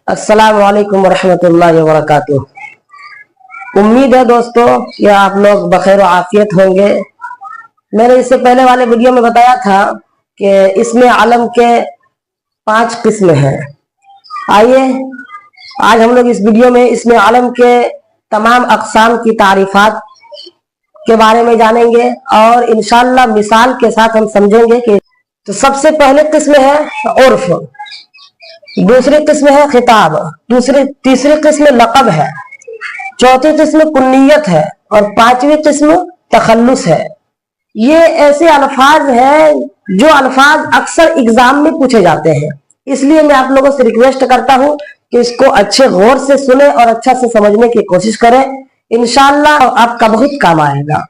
अस्सलाम वालेकुम रहमतुल्लाहि व बरकातुहू। उम्मीद है दोस्तों कि आप लोग बखैर आफियत होंगे। मैंने इससे पहले वाले वीडियो में बताया था कि इसमें आलम के 5 किस्म हैं। आइए आज हम लोग इस वीडियो में इसमें आलम के तमाम अक़साम की तारीफात के बारे में जानेंगे और इंशाअल्लाह मिसाल के साथ हम समझेंगे कि तो सबसे पहले किस्म है उर्फ, दूसरी किस्म है खिताब, तीसरी किस्म लक़ब है, चौथी किस्म कुन्नियत है और 5वीं किस्म तखल्लुस है। ये ऐसे अल्फाज हैं जो अल्फाज अक्सर एग्जाम में पूछे जाते हैं, इसलिए मैं आप लोगों से रिक्वेस्ट करता हूं कि इसको अच्छे गौर से सुने और अच्छा से समझने की कोशिश करें। इंशाअल्लाह आपका बहुत काम आएगा।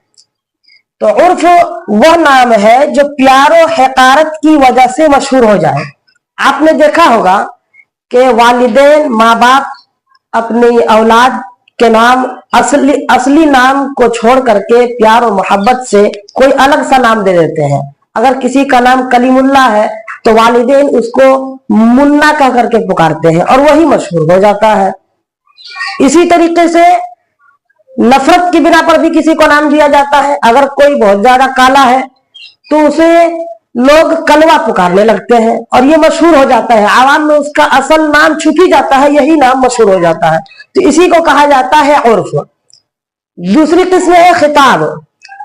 तो उर्फ वह नाम है जो प्यारो हकारत की वजह से मशहूर हो जाए। आपने देखा होगा कि वालिदैन माँ बाप अपनी औलाद के नाम असली नाम को छोड़ करके प्यार और मोहब्बत से कोई अलग सा नाम दे देते हैं। अगर किसी का नाम कलीमुल्लाह है तो वालिदैन उसको मुन्ना कह करके पुकारते हैं और वही मशहूर हो जाता है। इसी तरीके से नफरत की बिना पर भी किसी को नाम दिया जाता है। अगर कोई बहुत ज्यादा काला है तो उसे लोग कलवा पुकारने लगते हैं और ये मशहूर हो जाता है। आवाम में उसका असल नाम छुप ही जाता है, यही नाम मशहूर हो जाता है। तो इसी को कहा जाता है उर्फ। दूसरी किस्म है खिताब।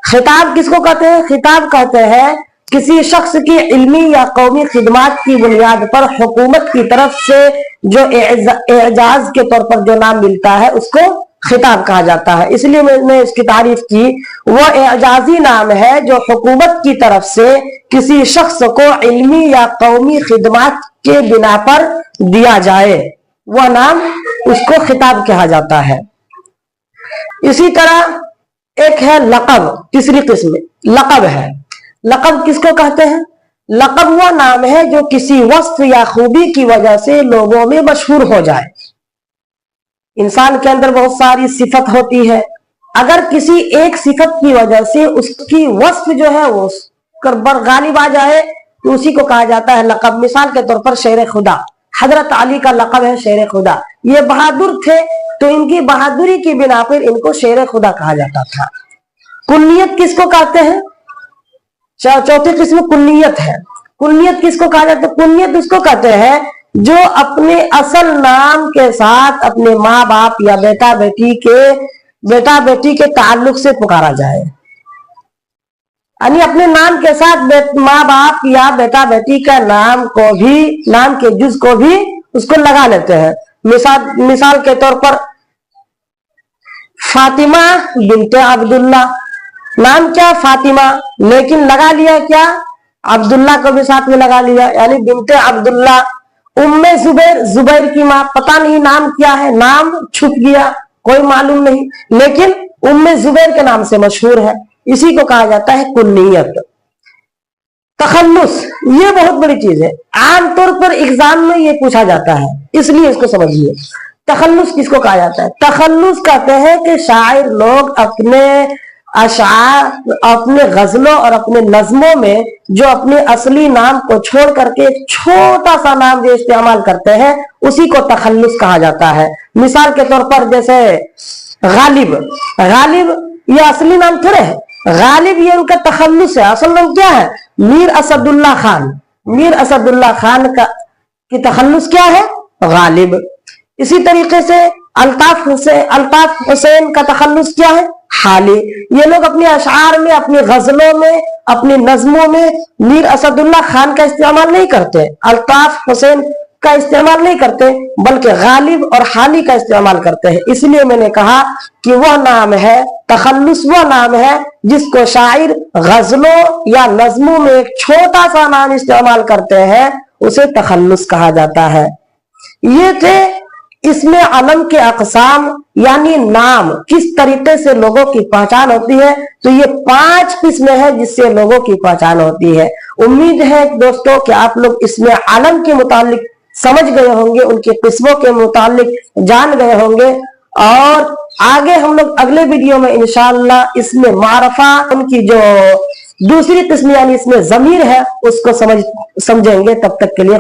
खिताब किसको कहते हैं? खिताब कहते हैं किसी शख्स की इल्मी या कौमी खिदमत की बुनियाद पर हुकूमत की तरफ से जो एजाज के तौर पर जो नाम मिलता है उसको खिताब कहा जाता है। इसलिए मैंने इसकी तारीफ की। वह एजाजी नाम है जो हुकूमत की तरफ से किसी शख्स को इल्मी या कौमी खिदमत के बिना पर दिया जाए, वह नाम उसको खिताब कहा जाता है। इसी तरह एक है लक़ब। तीसरी किस्म लक़ब है। लक़ब किसको कहते हैं? लक़ब वह नाम है जो किसी वस्फ या खूबी की वजह से लोगों में मशहूर हो जाए। इंसान के अंदर बहुत सारी सिफत होती है, अगर किसी एक सिफत की वजह से उसकी वस्फ जो है वो पर गालिब आ जाए तो उसी को कहा जाता है लक़ब। मिसाल के तौर पर शेर खुदा, हजरत अली का लक़ब है शेर खुदा। ये बहादुर थे तो इनकी बहादुरी की बिना पर इनको शेर खुदा कहा जाता था। कुन्नियत किसको कहते हैं? चौथी किस्म कुन्नियत है। कुन्नियत किसको कहा जाता है? कुन्नियत उसको कहते हैं जो अपने असल नाम के साथ अपने माँ बाप या बेटा बेटी के ताल्लुक से पुकारा जाए, यानी अपने नाम के साथ माँ बाप या बेटा बेटी का नाम के जुज को भी उसको लगा लेते हैं। मिसाल के तौर पर फातिमा बिनते अब्दुल्ला, नाम क्या फातिमा, लेकिन लगा लिया क्या? अब्दुल्ला को भी साथ में लगा लिया, यानी बिनते अब्दुल्ला। उम्मे जुबैर, जुबैर की माँ, पता नहीं नाम क्या है, नाम छुप गया, कोई मालूम नहीं, लेकिन उम्मे जुबैर के नाम से मशहूर है। इसी को कहा जाता है कुन्नियत। तखल्लुस ये बहुत बड़ी चीज है, आमतौर पर एग्जाम में ये पूछा जाता है, इसलिए इसको समझिए। तखल्लुस किसको कहा जाता है? तखल्लुस कहते हैं कि शायर लोग अपने अशार, अपने गजलों और अपने नज्मों में जो अपने असली नाम को छोड़ करके एक छोटा सा नाम जो इस्तेमाल करते हैं उसी को तखल्लुस कहा जाता है। मिसाल के तौर पर जैसे गालिब, गालिब ये असली नाम थोड़े है, गालिब ये उनका तखल्लुस है। असल नाम क्या है? मीर असदुल्ला खान। मीर असदुल्ला खान का की तखल्लुस क्या है? गालिब। इसी तरीके से अल्ताफ हुसैन का तखल्लुस क्या है? हाली। ये लोग अपने अशार में, अपनी गजलों में, अपनी नज्मों में मीर असदुल्ला खान का इस्तेमाल नहीं करते, अल्ताफ हुसैन का इस्तेमाल नहीं करते, बल्कि गालिब और हाली का इस्तेमाल करते हैं। इसलिए मैंने कहा कि वह नाम है तखल्लुस, वह नाम है जिसको शायर गजलों या नज्मों में एक छोटा सा नाम इस्तेमाल करते हैं, उसे तखल्लुस कहा जाता है। ये थे इसमें अलम के अक़साम, यानी नाम किस तरीके से लोगों की पहचान होती है। तो ये 5 किस्में हैं जिससे लोगों की पहचान होती है। उम्मीद है दोस्तों कि आप लोग इसमें अलम के मुतालिक समझ गए होंगे, उनके किस्मों के मुतालिक जान गए होंगे और आगे हम लोग अगले वीडियो में इंशाअल्लाह इसमें मारफा, उनकी जो दूसरी किस्म यानी इसमें ज़मीर है उसको समझेंगे। तब तक के लिए